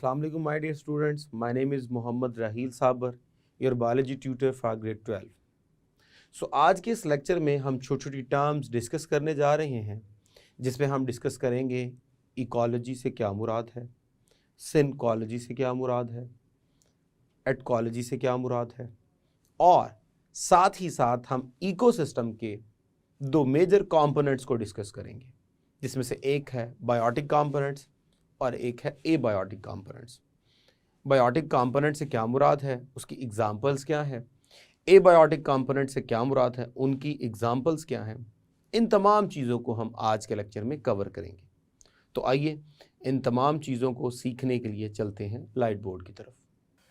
Assalamu alaikum, my dear students. My name is Mohammad Raheel Sabar, your biology tutor for grade 12. So आज के इस lecture में हम छोटी छोटी टर्म्स डिस्कस करने जा रहे हैं, जिसमें हम डिस्कस करेंगे इकोलॉजी से क्या मुराद है, सिनकोलॉजी से क्या मुराद है, एटकोलॉजी से क्या मुराद है, और साथ ही साथ हम इकोसिस्टम के दो मेजर कंपोनेंट्स को डिस्कस करेंगे, जिसमें से एक है बायोटिक कंपोनेंट्स और एक है एबायोटिक कंपोनेंट्स। बायोटिक कंपोनेंट से क्या मुराद है, उसकी एग्जांपल्स क्या है, एबायोटिक कंपोनेंट से क्या मुराद है, उनकी एग्जांपल्स क्या हैं, इन तमाम चीज़ों को हम आज के लेक्चर में कवर करेंगे। तो आइए इन तमाम चीज़ों को सीखने के लिए चलते हैं ब्लाइट बोर्ड की तरफ।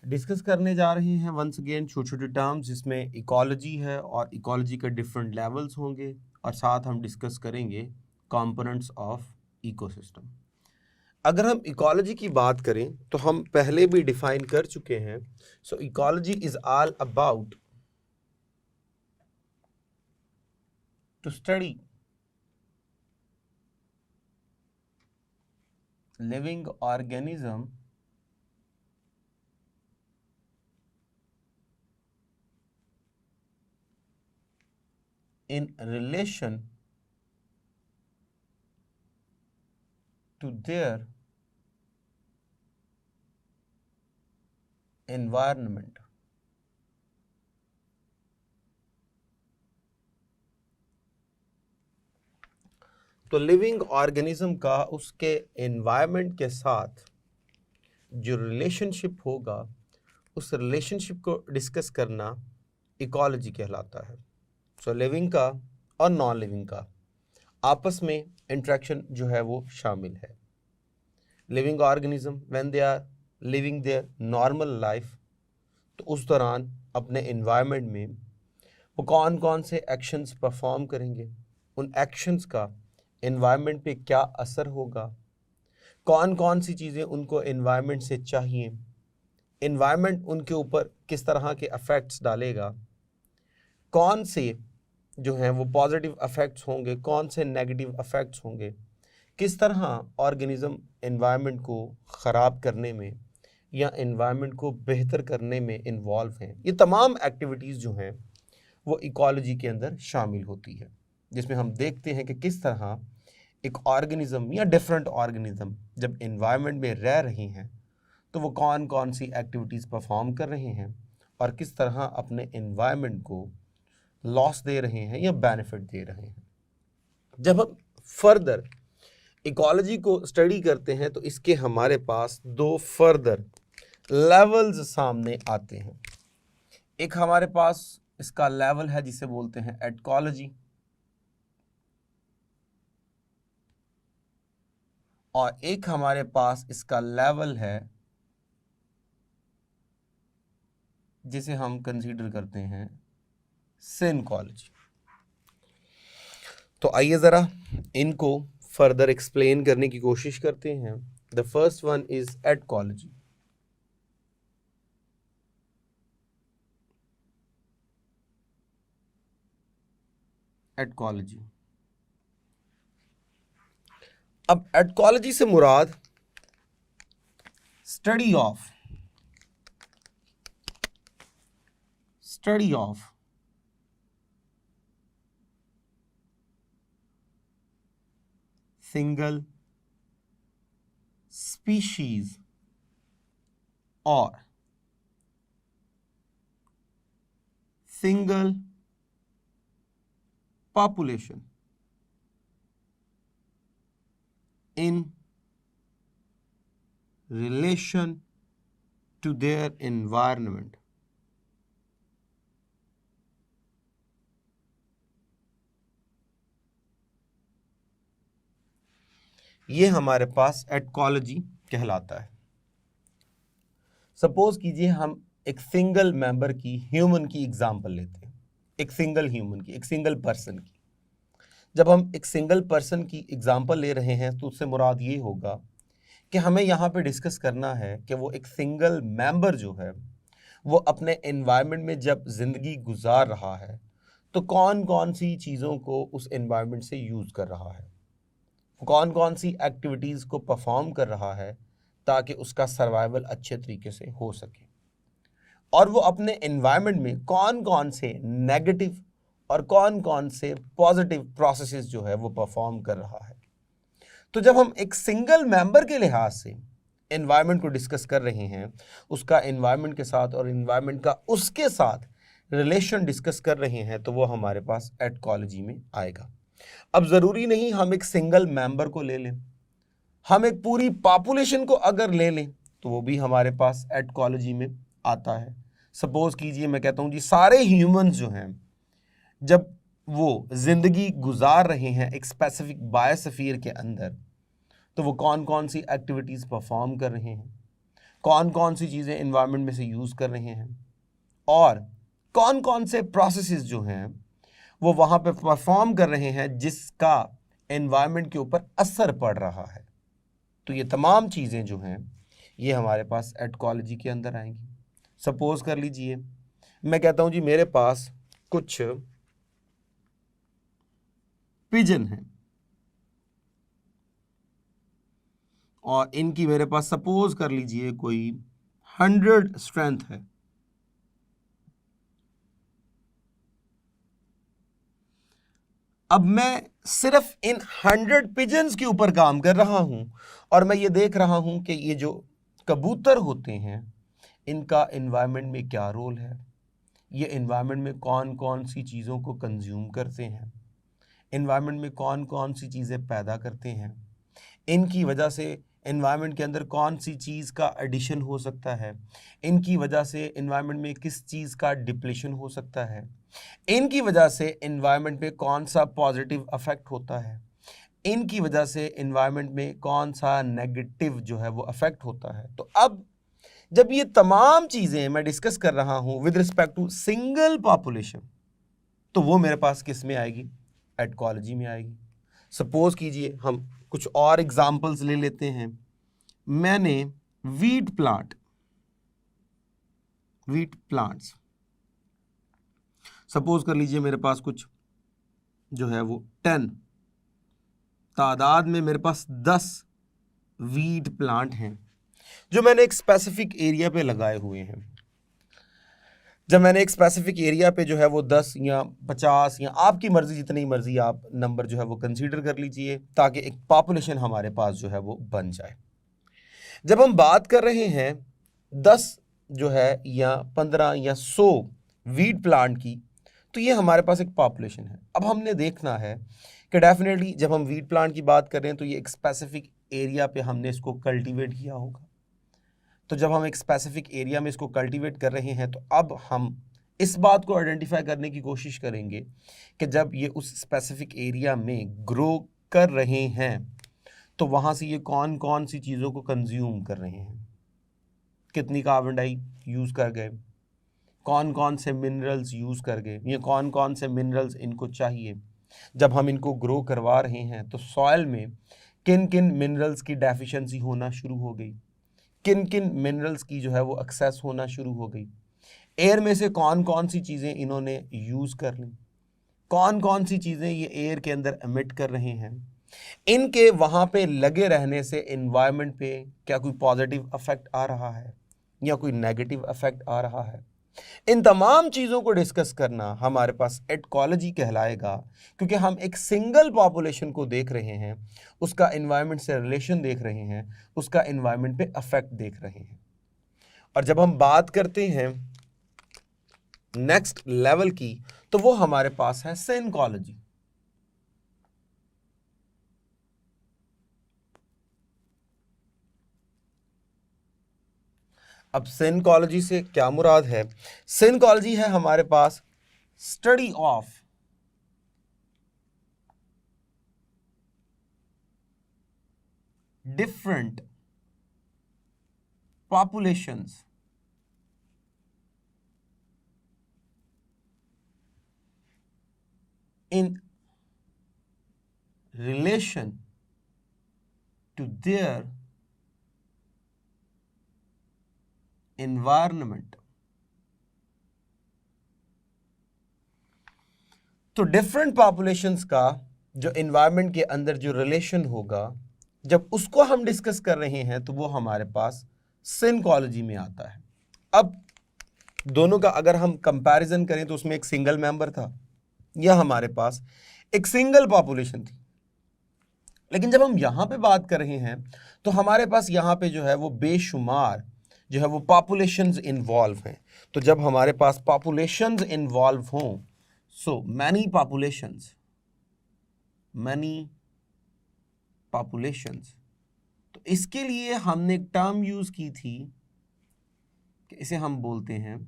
डिस्कस करने जा रहे हैं वंस अगेन छोटे छोटे टर्म्स, जिसमें इकोलॉजी है और इकोलॉजी के डिफरेंट लेवल्स होंगे, और साथ हम डिस्कस करेंगे कंपोनेंट्स ऑफ इकोसिस्टम। अगर हम इकोलॉजी की बात करें तो हम पहले भी डिफाइन कर चुके हैं। So ecology is all about to study living organism in relation to their environment. तो लिविंग ऑर्गेनिज्म का उसके एनवायरनमेंट के साथ जो रिलेशनशिप होगा, उस रिलेशनशिप को डिस्कस करना इकोलॉजी कहलाता है। सो लिविंग का और नॉन लिविंग का आपस में इंटरेक्शन जो है वो शामिल है। Living organism when they are living their normal life, तो उस दौरान अपने एनवायरनमेंट में वो कौन कौन से एक्शंस परफॉर्म करेंगे, उन एक्शंस का एनवायरनमेंट पे क्या असर होगा, कौन कौन सी चीज़ें उनको एनवायरनमेंट से चाहिए, एनवायरनमेंट उनके ऊपर किस तरह के अफेक्ट्स डालेगा, कौन से जो हैं वो पॉजिटिव अफेक्ट्स होंगे, कौन से नेगेटिव अफेक्ट्स होंगे, किस तरह ऑर्गेनिज्म एनवायरनमेंट को ख़राब करने में या एनवायरनमेंट को बेहतर करने में इन्वॉल्व हैं। ये तमाम एक्टिविटीज़ जो हैं वो इकोलॉजी के अंदर शामिल होती है, जिसमें हम देखते हैं कि किस तरह एक ऑर्गेनिज्म या डिफरेंट ऑर्गेनिज्म जब एनवायरनमेंट में रह रही हैं तो वो कौन कौन सी एक्टिविटीज़ परफॉर्म कर रहे हैं और किस तरह अपने एनवायरनमेंट को लॉस दे रहे हैं या बेनिफिट दे रहे हैं। जब हम फर्दर इकोलॉजी को स्टडी करते हैं तो इसके हमारे पास दो फर्दर लेवल्स सामने आते हैं। एक हमारे पास इसका लेवल है जिसे बोलते हैं एटकोलॉजी, और एक हमारे पास इसका लेवल है जिसे हम कंसीडर करते हैं सिनकोलॉजी। तो आइए ज़रा इनको फर्दर एक्सप्लेन करने की कोशिश करते हैं। The first one is autecology. Autecology, अब एटकोलॉजी से मुराद study of single species or single population in relation to their environment. ये हमारे पास एटकोलॉजी कहलाता है। सपोज कीजिए हम एक सिंगल मेंबर की ह्यूमन की एग्जांपल लेते हैं, एक सिंगल ह्यूमन की, एक सिंगल पर्सन की। जब हम एक सिंगल पर्सन की एग्जांपल ले रहे हैं तो उससे मुराद ये होगा कि हमें यहाँ पे डिस्कस करना है कि वो एक सिंगल मेंबर जो है वो अपने एनवायरनमेंट में जब ज़िंदगी गुजार रहा है तो कौन कौन सी चीज़ों को उस एनवायरनमेंट से यूज़ कर रहा है, कौन कौन सी एक्टिविटीज़ को परफॉर्म कर रहा है ताकि उसका सर्वाइवल अच्छे तरीके से हो सके, और वो अपने एनवायरनमेंट में कौन कौन से नेगेटिव और कौन कौन से पॉजिटिव प्रोसेसेस जो है वो परफॉर्म कर रहा है। तो जब हम एक सिंगल मेंबर के लिहाज से एनवायरनमेंट को डिस्कस कर रहे हैं, उसका एनवायरनमेंट के साथ और एनवायरनमेंट का उसके साथ रिलेशन डिस्कस कर रहे हैं, तो वो हमारे पास एटकोलॉजी में आएगा। अब ज़रूरी नहीं हम एक सिंगल मेंबर को ले लें, हम एक पूरी पॉपुलेशन को अगर ले लें तो वो भी हमारे पास एटकोलॉजी में आता है। सपोज कीजिए मैं कहता हूँ जी सारे ह्यूमंस जो हैं जब वो जिंदगी गुजार रहे हैं एक स्पेसिफिक बायोस्फीयर के अंदर, तो वो कौन कौन सी एक्टिविटीज़ परफॉर्म कर रहे हैं, कौन कौन सी चीज़ें एनवायरनमेंट में से यूज़ कर रहे हैं, और कौन कौन से प्रोसेसेस जो हैं वो वहाँ पे परफॉर्म कर रहे हैं जिसका एनवायरनमेंट के ऊपर असर पड़ रहा है। तो ये तमाम चीज़ें जो हैं ये हमारे पास एटकोलॉजी के अंदर आएंगी। सपोज कर लीजिए मैं कहता हूँ जी मेरे पास कुछ पिजन हैं और इनकी मेरे पास सपोज कर लीजिए कोई 100 स्ट्रेंथ है। अब मैं सिर्फ इन 100 पिजन्स के ऊपर काम कर रहा हूं और मैं ये देख रहा हूं कि ये जो कबूतर होते हैं इनका एनवायरनमेंट में क्या रोल है, ये एनवायरनमेंट में कौन कौन सी चीज़ों को कंज्यूम करते हैं, एनवायरनमेंट में कौन कौन सी चीज़ें पैदा करते हैं, इनकी वजह से एनवायरनमेंट के अंदर कौन सी चीज़ का एडिशन हो सकता है, इनकी वजह से एनवायरनमेंट में किस चीज़ का डिप्लेशन हो सकता है, इनकी वजह से एनवायरनमेंट पे कौन सा पॉजिटिव अफेक्ट होता है, इनकी वजह से एनवायरनमेंट में कौन सा नेगेटिव जो है वो अफेक्ट होता है। तो अब जब ये तमाम चीज़ें मैं डिस्कस कर रहा हूँ with respect to single population, तो वो मेरे पास किस में आएगी, एटकोलॉजी में आएगी। सपोज कीजिए हम कुछ और एग्जाम्पल्स ले लेते हैं। मैंने वीट प्लांट्स सपोज कर लीजिए मेरे पास कुछ जो है वो 10 तादाद में मेरे पास 10 वीट प्लांट हैं जो मैंने एक स्पेसिफिक एरिया पे लगाए हुए हैं। जब मैंने एक स्पेसिफिक एरिया पे जो है वो 10 या 50 या आपकी मर्जी जितनी मर्जी आप नंबर जो है वो कंसीडर कर लीजिए ताकि एक पॉपुलेशन हमारे पास जो है वो बन जाए। जब हम बात कर रहे हैं 10 जो है या 15 या 100 वीट प्लांट की, तो ये हमारे पास एक पॉपुलेशन है। अब हमने देखना है कि डेफिनेटली जब हम वीट प्लांट की बात कर रहे हैं तो ये एक स्पेसिफिक एरिया पे हमने इसको कल्टीवेट किया होगा। तो जब हम एक स्पेसिफिक एरिया में इसको कल्टीवेट कर रहे हैं तो अब हम इस बात को आइडेंटिफाई करने की कोशिश करेंगे कि जब ये उस स्पेसिफिक एरिया में ग्रो कर रहे हैं तो वहाँ से ये कौन कौन सी चीज़ों को कंज्यूम कर रहे हैं, कितनी कार्बन डाई यूज़ कर गए, कौन कौन से मिनरल्स यूज़ कर गए, ये कौन कौन से मिनरल्स इनको चाहिए। जब हम इनको ग्रो करवा रहे हैं तो सॉइल में किन किन मिनरल्स की डेफिशिएंसी होना शुरू हो गई, किन किन मिनरल्स की जो है वो एक्सेस होना शुरू हो गई, एयर में से कौन कौन सी चीज़ें इन्होंने यूज़ कर ली, कौन कौन सी चीज़ें ये एयर के अंदर एमिट कर रहे हैं, इनके वहाँ पे लगे रहने से एनवायरनमेंट पे क्या कोई पॉजिटिव अफेक्ट आ रहा है या कोई नेगेटिव अफेक्ट आ रहा है। इन तमाम चीज़ों को डिस्कस करना हमारे पास एटकोलॉजी कहलाएगा, क्योंकि हम एक सिंगल पॉपुलेशन को देख रहे हैं, उसका एनवायरनमेंट से रिलेशन देख रहे हैं, उसका एनवायरनमेंट पे अफेक्ट देख रहे हैं। और जब हम बात करते हैं नेक्स्ट लेवल की, तो वो हमारे पास है सिनकोलॉजी। अब सिनकोलॉजी से क्या मुराद है? सिनकोलॉजी है हमारे पास study of different populations in relation to their environment। तो डिफरेंट पॉपुलेशंस का जो एनवायरनमेंट के अंदर जो रिलेशन होगा जब उसको हम डिस्कस कर रहे हैं तो वो हमारे पास सिनकोलॉजी में आता है। अब दोनों का अगर हम कंपैरिजन करें तो उसमें एक सिंगल मेंबर था, या हमारे पास एक सिंगल पॉपुलेशन थी। लेकिन जब हम यहां पे बात कर रहे हैं तो हमारे पास यहां पे जो है वो बेशुमार जो है वो पॉपुलेशंस इन्वॉल्व हैं। तो जब हमारे पास पॉपुलेशंस इन्वॉल्व हों, सो मैनी पॉपुलेशंस, तो इसके लिए हमने एक टर्म यूज की थी कि इसे हम बोलते हैं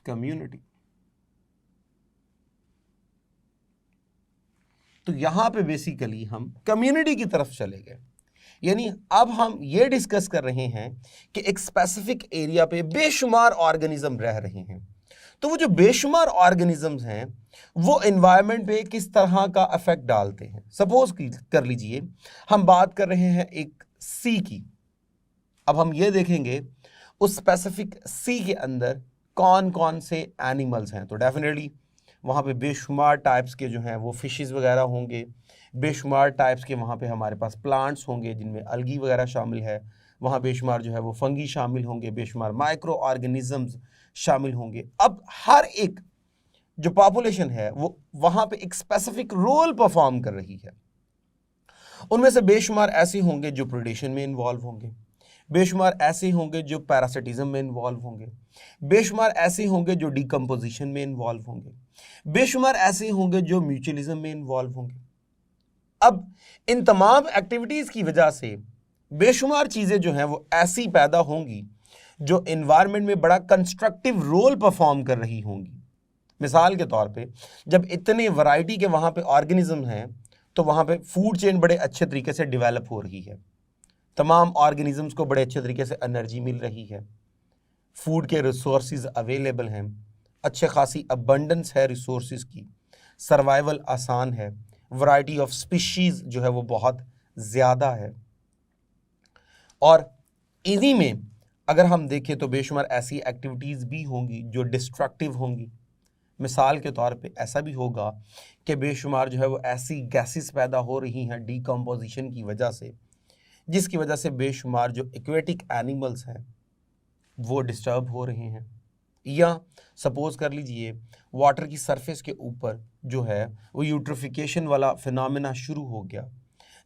कम्युनिटी। तो यहां पे बेसिकली हम कम्युनिटी की तरफ चले गए, यानी अब हम ये डिस्कस कर रहे हैं कि एक स्पेसिफिक एरिया पे बेशुमार ऑर्गेनिज्म रह रहे हैं। तो वो जो बेशुमार ऑर्गेनिजम्स हैं वो एनवायरनमेंट पे किस तरह का इफेक्ट डालते हैं। सपोज कर लीजिए हम बात कर रहे हैं एक सी की। अब हम ये देखेंगे उस स्पेसिफिक सी के अंदर कौन कौन से एनिमल्स हैं। तो डेफिनेटली वहाँ पे बेशुमार टाइप्स के जो हैं वो फिशेस वगैरह होंगे, बेशुमार टाइप्स के वहाँ पे हमारे पास प्लांट्स होंगे जिनमें अलगी वगैरह शामिल है, वहाँ बेशुमार जो है वो फंगी शामिल होंगे, बेशुमार माइक्रो ऑर्गेनिजम्स शामिल होंगे। अब हर एक जो पॉपुलेशन है वो वहाँ पे एक स्पेसिफिक रोल परफॉर्म कर रही है। उनमें से बेशुमार ऐसे होंगे जो प्रेडेशन में इन्वॉल्व होंगे, बेशुमार ऐसे होंगे जो पैरासिटिज्म में इन्वॉल्व होंगे, बेशुमार ऐसे होंगे जो डिकम्पोजिशन में इन्वॉल्व होंगे, बेशुमार ऐसे होंगे जो म्यूचुअलिज्म में इन्वॉल्व होंगे। अब इन तमाम एक्टिविटीज की वजह से बेशुमार चीजें जो हैं वो ऐसी पैदा होंगी जो एनवायरनमेंट में बड़ा कंस्ट्रक्टिव रोल परफॉर्म कर रही होंगी। मिसाल के तौर पे जब इतने वैरायटी के वहां पे ऑर्गेनिज्म हैं तो वहां पे फूड चेन बड़े अच्छे तरीके से डेवलप हो रही है, तमाम ऑर्गेनिजम्स को बड़े अच्छे तरीके से एनर्जी मिल रही है, फूड के रिसोर्सेज अवेलेबल हैं, अच्छे खासी अबंडेंस है रिसोर्सेज की, सर्वाइवल आसान है, वैरायटी ऑफ स्पीशीज जो है वो बहुत ज़्यादा है। और इन्हीं में अगर हम देखें तो बेशुमार ऐसी एक्टिविटीज़ भी होंगी जो डिस्ट्रक्टिव होंगी। मिसाल के तौर पे ऐसा भी होगा कि बेशुमार जो है वो ऐसी गैसेस पैदा हो रही हैं डिकम्पोजिशन की वजह से, जिसकी वजह से बेशुमार जो एक्वेटिक एनिमल्स हैं वो डिस्टर्ब हो रहे हैं। या सपोज कर लीजिए वाटर की सरफेस के ऊपर जो है वो यूट्रोफिकेशन वाला फिनोमेना शुरू हो गया,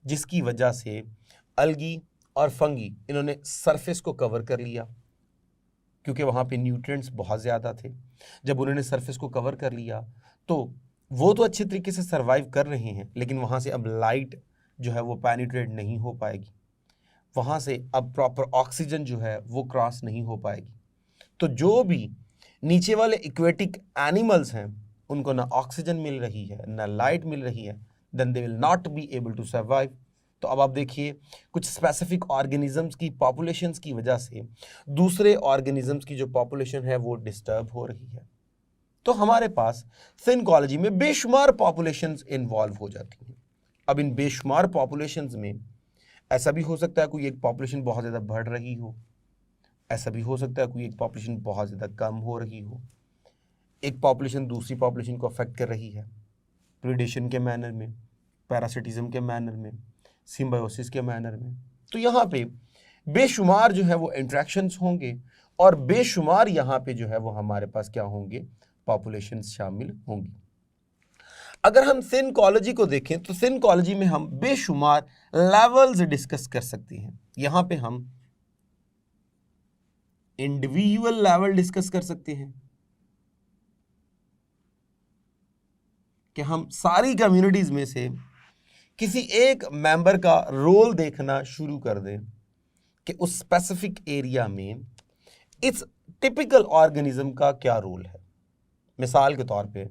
जिसकी वजह से अलगी और फंगी इन्होंने सरफेस को कवर कर लिया क्योंकि वहाँ पे न्यूट्रिएंट्स बहुत ज़्यादा थे। जब उन्होंने सरफेस को कवर कर लिया तो वो तो अच्छे तरीके से सर्वाइव कर रहे हैं, लेकिन वहाँ से अब लाइट जो है वो पेनिट्रेट नहीं हो पाएगी, वहाँ से अब प्रॉपर ऑक्सीजन जो है वो क्रॉस नहीं हो पाएगी। तो जो भी नीचे वाले इक्वेटिक एनिमल्स हैं उनको ना ऑक्सीजन मिल रही है ना लाइट मिल रही है, then they will not be able to survive. तो अब आप देखिए कुछ स्पेसिफिक ऑर्गेनिजम्स की पॉपुलेशंस की वजह से दूसरे ऑर्गेनिजम्स की जो पॉपुलेशन है वो डिस्टर्ब हो रही है। तो हमारे पास सिनकोलॉजी में बेशुमार पॉपुलेशंस इन्वॉल्व हो जाती हैं। अब इन बेशुमार पॉपुलेशंस में ऐसा भी हो सकता है कोई एक पॉपुलेशन बहुत ज़्यादा बढ़ रही हो, ऐसा भी हो सकता है कोई एक पॉपुलेशन बहुत ज़्यादा कम हो रही हो, एक पॉपुलेशन दूसरी पॉपुलेशन को अफेक्ट कर रही है प्रीडेशन के मैनर में, पैरासिटिज्म के मैनर में, सिम्बायोसिस के मैनर में। तो यहाँ पे बेशुमार जो है वो इंट्रैक्शंस होंगे और बेशुमार यहाँ पे जो है वो हमारे पास क्या होंगे, पॉपुलेशन शामिल होंगी। अगर हम सिनकोलॉजी को देखें तो सिनकोलॉजी में हम बेशुमार लेवल्स डिस्कस कर सकते हैं। यहाँ पे हम इंडिविजुअल लेवल डिस्कस कर सकते हैं कि हम सारी कम्युनिटीज में से किसी एक मेंबर का रोल देखना शुरू कर दें कि उस स्पेसिफिक एरिया में इस टिपिकल ऑर्गेनिज्म का क्या रोल है। मिसाल के तौर पे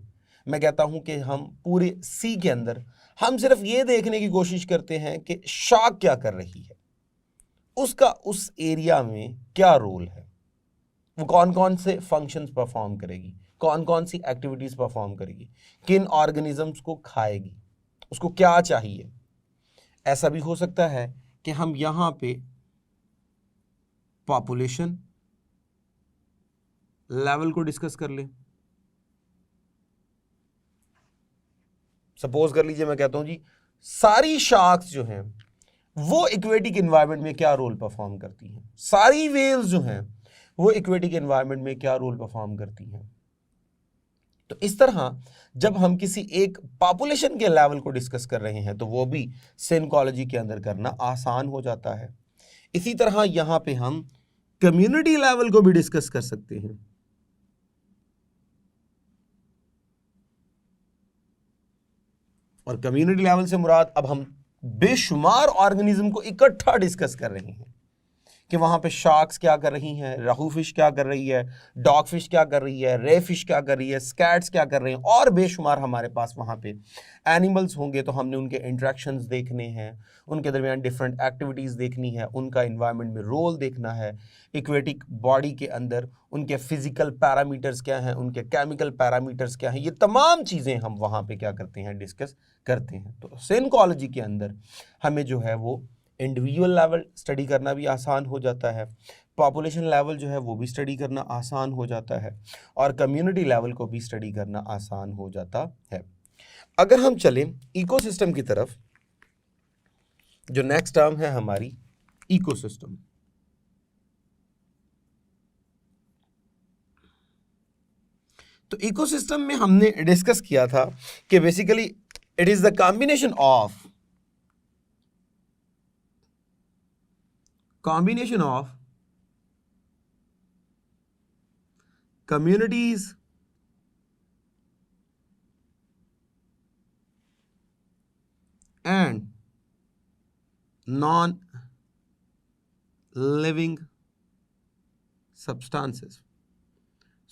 मैं कहता हूं कि हम पूरे सी के अंदर हम सिर्फ ये देखने की कोशिश करते हैं कि शार्क क्या कर रही है, उसका उस एरिया में क्या रोल है, वो कौन कौन से फंक्शंस परफॉर्म करेगी, कौन कौन सी एक्टिविटीज परफॉर्म करेगी, किन ऑर्गेनिजम्स को खाएगी, उसको क्या चाहिए। ऐसा भी हो सकता है कि हम यहां पे पॉपुलेशन लेवल को डिस्कस कर लें। सपोज कर लीजिए मैं कहता हूं जी सारी शार्क्स जो हैं वो इक्वेटिक एनवायरनमेंट में क्या रोल परफॉर्म करती हैं, सारी वेल्स जो हैं वो इक्वेटिक एनवायरनमेंट में क्या रोल परफॉर्म करती हैं। तो इस तरह जब हम किसी एक पॉपुलेशन के लेवल को डिस्कस कर रहे हैं तो वो भी सिनकोलॉजी के अंदर करना आसान हो जाता है। इसी तरह यहां पे हम कम्युनिटी लेवल को भी डिस्कस कर सकते हैं। और कम्युनिटी लेवल से मुराद अब हम बेशुमार ऑर्गेनिज्म को इकट्ठा डिस्कस कर रहे हैं कि वहां पे शार्क्स क्या कर रही हैं, रहू फिश क्या कर रही है, डॉग फिश क्या कर रही है, रे फिश क्या कर रही है, स्कैट्स क्या कर रहे हैं, और बेशुमार हमारे पास वहां पे एनिमल्स होंगे तो हमने उनके इंटरेक्शंस देखने हैं, उनके दरमियान डिफरेंट एक्टिविटीज़ देखनी है, उनका इन्वायरमेंट में रोल देखना है, इक्वेटिक बॉडी के अंदर उनके फिजिकल पैरामीटर्स क्या हैं, उनके केमिकल पैरामीटर्स क्या हैं, ये तमाम चीज़ें हम वहाँ पे क्या करते हैं, डिस्कस करते हैं। तो सिनकोलॉजी के अंदर हमें जो है वो इंडिविजुअल लेवल स्टडी करना भी आसान हो जाता है, पॉपुलेशन लेवल जो है वो भी स्टडी करना आसान हो जाता है, और कम्युनिटी लेवल को भी स्टडी करना आसान हो जाता है। अगर हम चलें इकोसिस्टम की तरफ, जो नेक्स्ट टर्म है हमारी इकोसिस्टम। तो इकोसिस्टम में हमने डिस्कस किया था कि basically it is the combination of communities and non-living substances।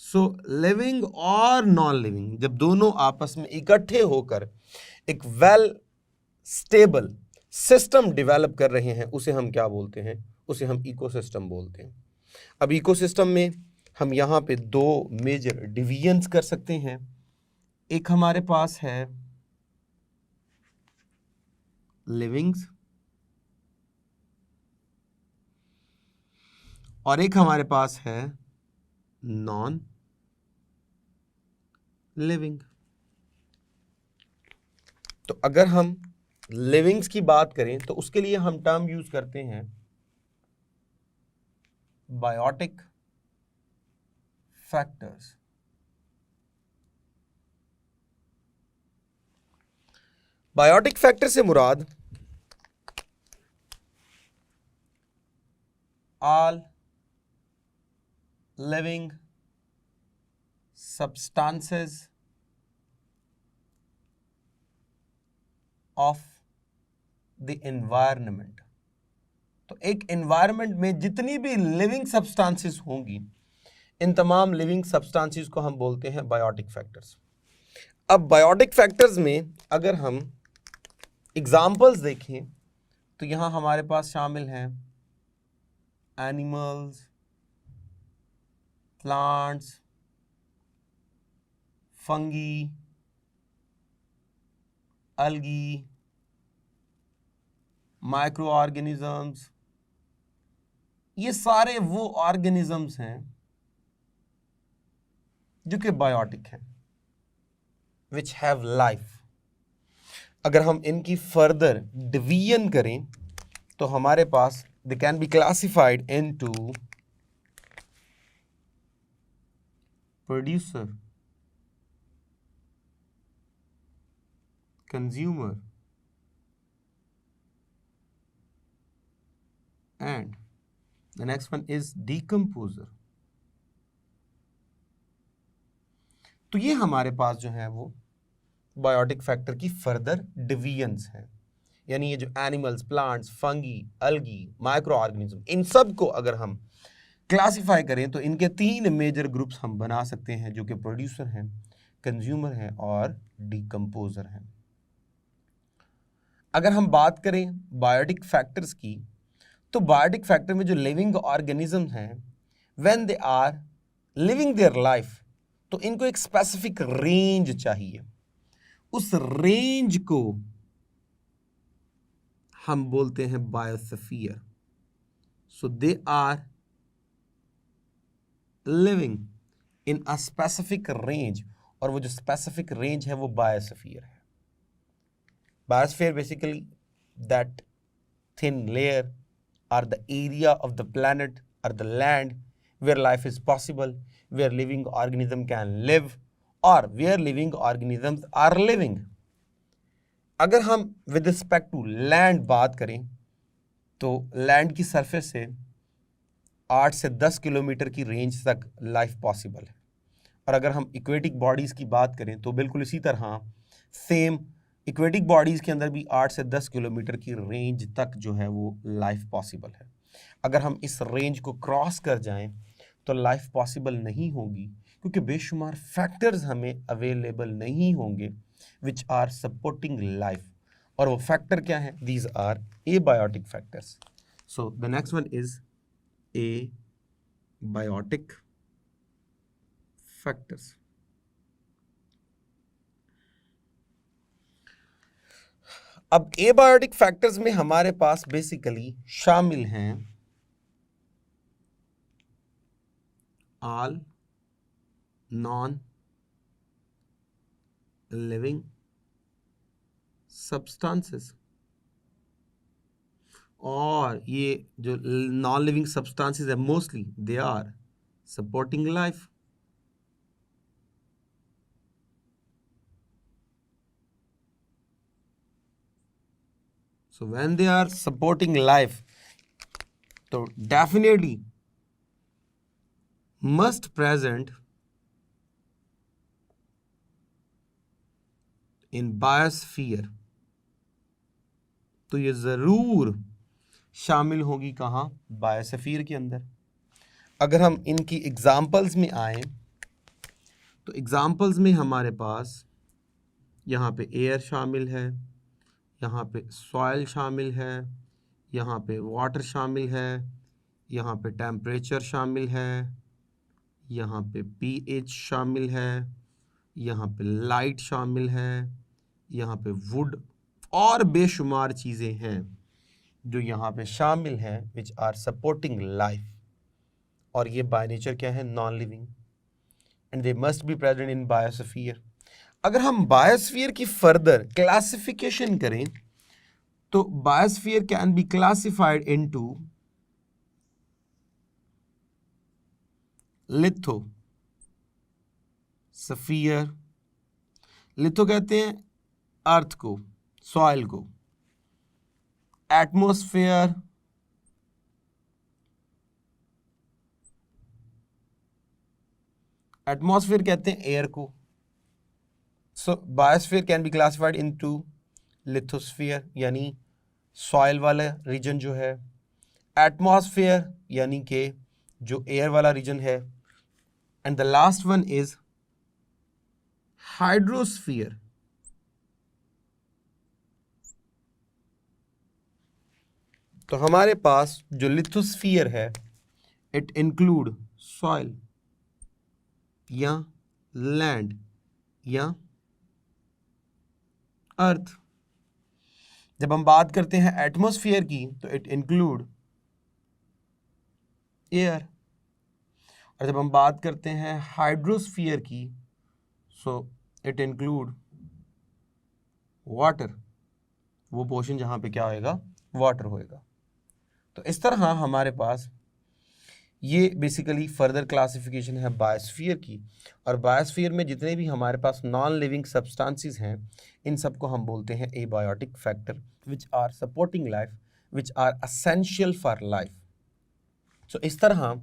So living और नॉन लिविंग जब दोनों आपस में इकट्ठे होकर एक वेल स्टेबल सिस्टम डेवलप कर रहे हैं, उसे हम क्या बोलते हैं, उसे हम इकोसिस्टम बोलते हैं। अब इकोसिस्टम में हम यहाँ पे दो मेजर डिवीजन्स कर सकते हैं। एक हमारे पास है लिविंग्स और एक हमारे पास है नॉन लिविंग। तो अगर हम लिविंग्स की बात करें तो उसके लिए हम टर्म यूज करते हैं बायोटिक फैक्टर्स। बायोटिक फैक्टर से मुराद all living substances of the environment। तो एक एनवायरनमेंट में जितनी भी लिविंग सब्सटेंसेस होंगी, इन तमाम लिविंग सब्सटेंसेस को हम बोलते हैं बायोटिक फैक्टर्स। अब बायोटिक फैक्टर्स में अगर हम एग्जाम्पल्स देखें तो यहां हमारे पास शामिल हैं animals, plants, fungi, algae, micro organisms. ये सारे वो ऑर्गेनिजम्स हैं जो कि बायोटिक हैं, विच हैव लाइफ। अगर हम इनकी फर्दर डिवीजन करें तो हमारे पास they can be classified into producer, consumer and the next one is decomposer। तो ये हमारे पास जो है वो बायोटिक फैक्टर की फर्दर डिवीजन्स हैं, यानी ये जो animals, plants, fungi, algae, micro organism, इन सब को अगर हम क्लासिफाई करें तो इनके तीन मेजर ग्रुप्स हम बना सकते हैं, जो कि प्रोड्यूसर हैं, कंज्यूमर हैं और डिकम्पोजर हैं। अगर हम बात करें बायोटिक फैक्टर्स की तो बायोटिक फैक्टर में जो लिविंग ऑर्गेनिज्म हैं, when they are living their life, तो इनको एक स्पेसिफिक रेंज चाहिए। उस रेंज को हम बोलते हैं biosphere. So they are living in a specific range, और वो जो स्पेसिफिक रेंज है वो बायोस्फीयर है। Biosphere basically that thin layer or the area of the planet or the land where life is possible, where living organism can live or where living organisms are living. अगर हम with respect to land बात करें तो land की surface से 8 से 10 kilometre की range तक लाइफ पॉसिबल है, और अगर हम इक्वेटिक बॉडीज़ की बात करें तो बिल्कुल इसी तरह सेम इक्वेटिक बॉडीज़ के अंदर भी 8 से 10 किलोमीटर की रेंज तक जो है वो लाइफ पॉसिबल है। अगर हम इस रेंज को क्रॉस कर जाएं तो लाइफ पॉसिबल नहीं होगी, क्योंकि बेशुमार फैक्टर्स हमें अवेलेबल नहीं होंगे विच आर सपोर्टिंग लाइफ। और वो फैक्टर क्या है? These are abiotic factors. So the next one is abiotic factors. अब एबायोटिक फैक्टर्स में हमारे पास बेसिकली शामिल हैं ऑल नॉन लिविंग सब्सटेंसेस, और ये जो नॉन लिविंग सब्सटेंसेस है mostly they are supporting life. So when they are supporting life, तो definitely must present in biosphere, तो ये जरूर शामिल होगी कहाँ? बायोस्फीयर के अंदर। अगर हम इनकी एग्जाम्पल्स में आए तो एग्जाम्पल्स में हमारे पास यहाँ पे एयर शामिल है, यहाँ पे सॉइल शामिल है, यहाँ पे वाटर शामिल है, यहाँ पे टेम्परेचर शामिल है, यहाँ पे पीएच शामिल है, यहाँ पे लाइट शामिल है, यहाँ पे वुड और बेशुमार चीज़ें हैं जो यहाँ पे शामिल हैं विच आर सपोर्टिंग लाइफ। और ये बाय नेचर क्या है? Non living, and they must be present in biosphere. अगर हम बायोस्फीयर की फर्दर क्लासिफिकेशन करें तो biosphere can be classified into lithosphere. Litho कहते हैं अर्थ को, सॉइल को, एटमॉस्फेयर, एटमॉस्फेयर कहते हैं एयर को। So biosphere can be classified into lithosphere यानी सॉइल वाला रीजन जो है, एटमॉस्फेयर यानी कि जो एयर वाला रीजन है, and the last one is hydrosphere. तो हमारे पास जो लिथोस्फीयर है इट इंक्लूड सॉइल या लैंड या अर्थ। जब हम बात करते हैं एटमॉस्फेयर की तो इट इंक्लूड एयर, और जब हम बात करते हैं हाइड्रोस्फीयर की सो इट इंक्लूड वाटर, वो पोर्शन जहाँ पे क्या होएगा? वाटर होएगा। तो इस तरह हमारे पास ये बेसिकली फर्दर क्लासिफिकेशन है बायोस्फीयर की, और बायोस्फीयर में जितने भी हमारे पास नॉन लिविंग सब्सटेंसेस हैं इन सबको हम बोलते हैं abiotic factor which are supporting life, which are essential for life. So इस तरह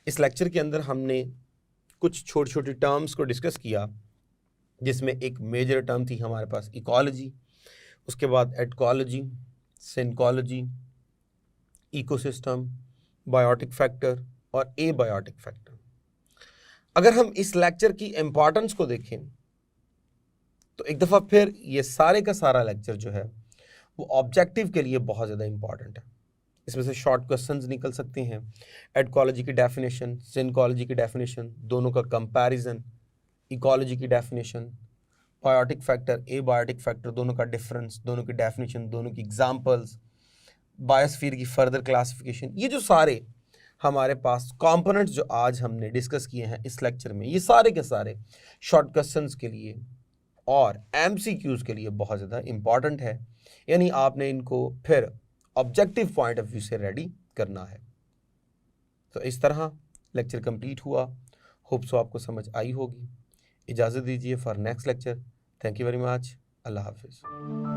इस लेक्चर के अंदर हमने कुछ छोटी छोटी टर्म्स को डिस्कस किया, जिसमें एक मेजर टर्म थी हमारे पास इकोलॉजी, उसके बाद एटकोलॉजी, सिंकोलॉजी, इकोसिस्टम, बायोटिक फैक्टर और एबायोटिक फैक्टर। अगर हम इस लेक्चर की इंपॉर्टेंस को देखें तो एक दफ़ा फिर ये सारे का सारा लेक्चर जो है वो ऑब्जेक्टिव के लिए बहुत ज़्यादा इंपॉर्टेंट है। इसमें से शॉर्ट क्वेश्चंस निकल सकते हैं, एटकोलॉजी की डेफिनेशन, सिंकोलॉजी की डेफिनेशन, दोनों का कंपैरिजन, इकोलॉजी की definition, biotic factor, abiotic factor, दोनों का डिफरेंस, दोनों की डेफिनेशन, दोनों की एग्जांपल्स, बायोस्फीयर की फर्दर क्लासिफिकेशन। ये जो सारे हमारे पास कंपोनेंट्स जो आज हमने डिस्कस किए हैं इस लेक्चर में, ये सारे के सारे शॉर्ट क्वेश्चंस के लिए और MCQs के लिए बहुत ज़्यादा इम्पॉर्टेंट है, यानी आपने इनको फिर ऑब्जेक्टिव पॉइंट ऑफ व्यू से रेडी करना है। तो इस तरह लेक्चर कंप्लीट हुआ। होप सो आपको समझ आई होगी। इजाज़त दीजिए for next lecture. Thank you very much. अल्लाह हाफिज़।